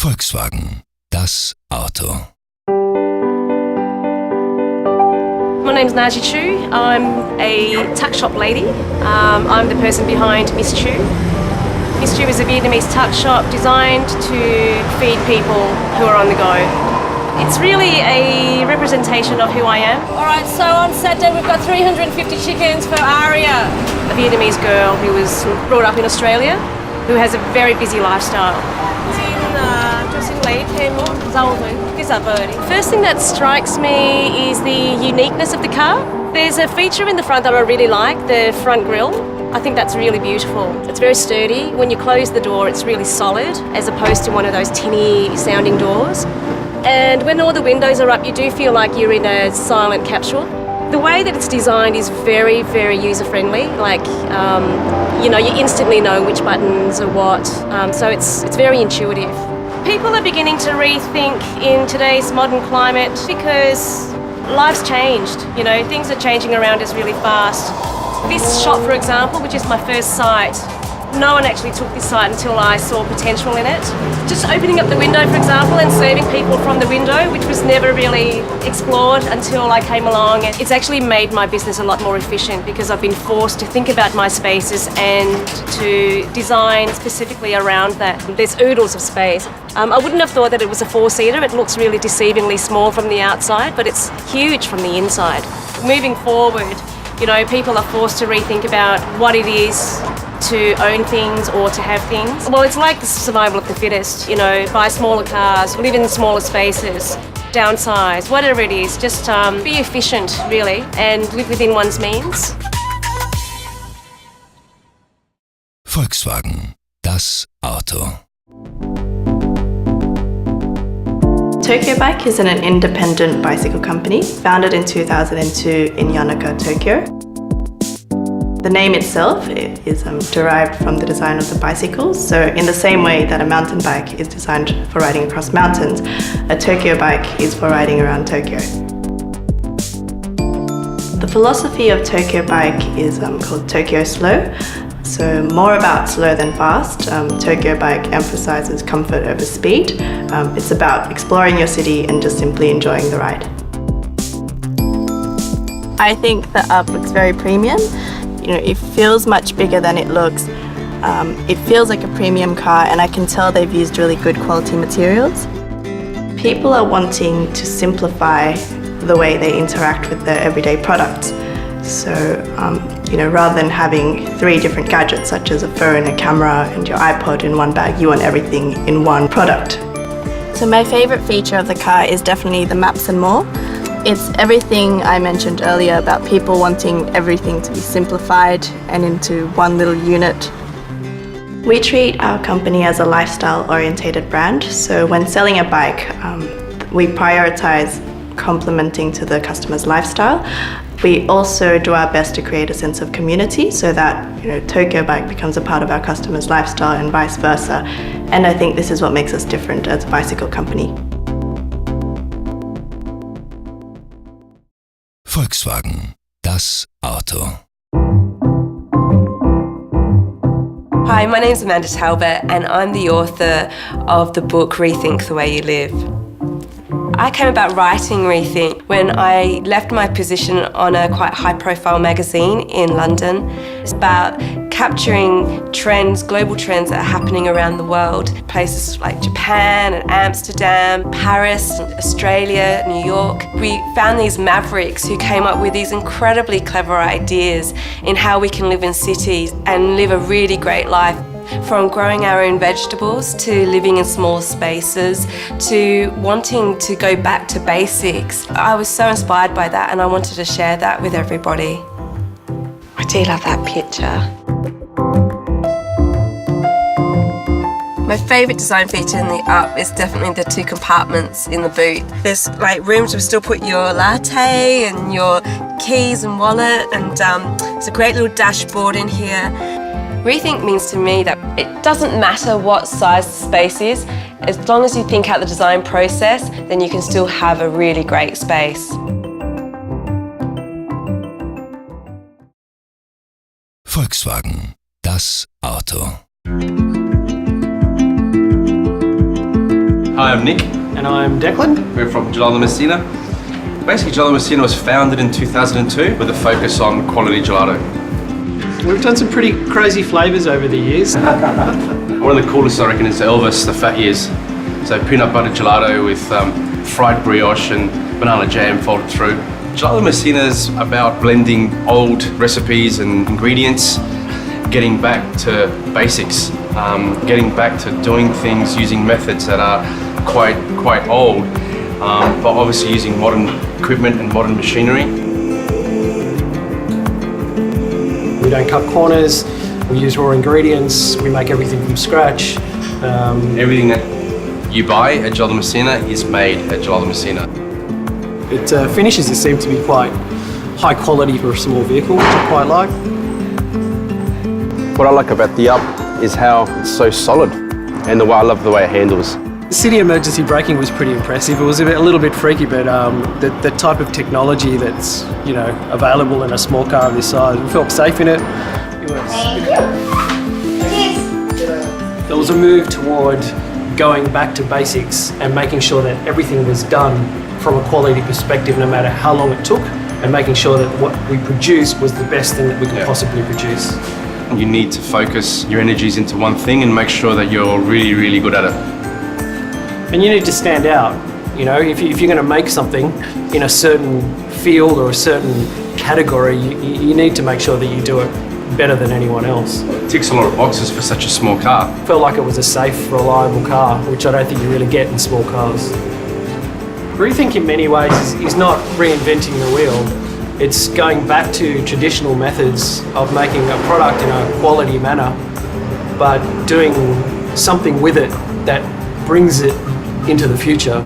Volkswagen, das Auto. My name's Naji Chu. I'm a tuck shop lady. I'm the person behind Miss Chu. Miss Chu is a Vietnamese tuck shop designed to feed people who are on the go. It's really a representation of who I am. All right, so on Saturday we've got 350 chickens for Aria. A Vietnamese girl who was brought up in Australia, who has a very busy lifestyle. First thing that strikes me is the uniqueness of the car. There's a feature in the front that I really like, the front grille. I think that's really beautiful. It's very sturdy. When you close the door, it's really solid, as opposed to one of those tinny sounding doors. And when all the windows are up, you do feel like you're in a silent capsule. The way that it's designed is very, very user-friendly. You instantly know which buttons are what. So it's very intuitive. People are beginning to rethink in today's modern climate because life's changed. Things are changing around us really fast. This shop, for example, which is my first site, no one actually took this site until I saw potential in it. Just opening up the window, for example, and serving people from the window, which was never really explored until I came along. It's actually made my business a lot more efficient because I've been forced to think about my spaces and to design specifically around that. There's oodles of space. I wouldn't have thought that it was a four-seater. It looks really deceivingly small from the outside, but it's huge from the inside. Moving forward, people are forced to rethink about what it is to own things or to have things. Well, it's like the survival of the fittest, buy smaller cars, live in smaller spaces, downsize, whatever it is, just be efficient, really, and live within one's means. Volkswagen, das Auto. Tokyo Bike is an independent bicycle company founded in 2002 in Yanaka, Tokyo. The name itself is derived from the design of the bicycles. So in the same way that a mountain bike is designed for riding across mountains, a Tokyo bike is for riding around Tokyo. The philosophy of Tokyo Bike is called Tokyo Slow. So more about slow than fast. Tokyo Bike emphasizes comfort over speed. It's about exploring your city and just simply enjoying the ride. I think the up looks very premium. It feels much bigger than it looks. It feels like a premium car, and I can tell they've used really good quality materials. People are wanting to simplify the way they interact with their everyday products. So, rather than having 3 different gadgets, such as a phone, a camera, and your iPod in one bag, you want everything in one product. So my favorite feature of the car is definitely the maps and more. It's everything I mentioned earlier about people wanting everything to be simplified and into one little unit. We treat our company as a lifestyle-orientated brand, so when selling a bike, we prioritize complementing to the customer's lifestyle. We also do our best to create a sense of community so that Tokyo Bike becomes a part of our customer's lifestyle and vice versa. And I think this is what makes us different as a bicycle company. Volkswagen, das Auto. Hi, my name's Ammanda Talbot and I'm the author of the book Rethink the Way You Live. I came about writing Rethink when I left my position on a quite high-profile magazine in London. It's about capturing trends, global trends that are happening around the world. Places like Japan and Amsterdam, Paris, Australia, New York. We found these mavericks who came up with these incredibly clever ideas in how we can live in cities and live a really great life. From growing our own vegetables to living in small spaces to wanting to go back to basics. I was so inspired by that and I wanted to share that with everybody. I do love that picture. My favourite design feature in the up is definitely the 2 compartments in the boot. There's room to still put your latte and your keys and wallet, and there's a great little dashboard in here. Rethink means to me that it doesn't matter what size the space is, as long as you think out the design process, then you can still have a really great space. Volkswagen, das Auto. Hi, I'm Nick. And I'm Declan. We're from Gelato Messina. Basically, Gelato Messina was founded in 2002 with a focus on quality gelato. We've done some pretty crazy flavours over the years. One of the coolest, I reckon, is Elvis, the fat years. So peanut butter gelato with fried brioche and banana jam folded through. Gelato Messina is about blending old recipes and ingredients, getting back to basics, getting back to doing things using methods that are quite old, but obviously using modern equipment and modern machinery. We don't cut corners, we use raw ingredients, we make everything from scratch. Everything that you buy at Gelato Messina is made at Gelato Messina. Finishes that seem to be quite high quality for a small vehicle, which I quite like. What I like about the Up is how it's so solid, and I love the way it handles. The city emergency braking was pretty impressive. It was a little bit freaky, but the type of technology that's available in a small car of this size, we felt safe in it. There was a move toward going back to basics and making sure that everything was done from a quality perspective, no matter how long it took, and making sure that what we produced was the best thing that we could possibly produce. You need to focus your energies into one thing and make sure that you're really, really good at it. And you need to stand out. If you're going to make something in a certain field or a certain category, you need to make sure that you do it better than anyone else. It ticks a lot of boxes for such a small car. Felt like it was a safe, reliable car, which I don't think you really get in small cars. Rethink in many ways is not reinventing the wheel. It's going back to traditional methods of making a product in a quality manner, but doing something with it that brings it into the future.